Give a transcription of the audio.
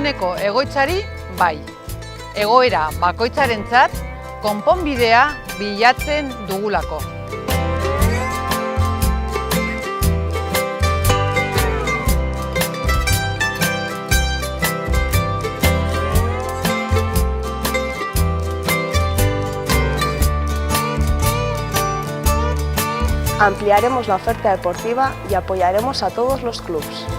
eguneko egoitzari bai. Egoera bakoitzarentzat konponbidea bilatzen dugulako. Ampliaremos la oferta deportiva y apoyaremos a todos los clubes.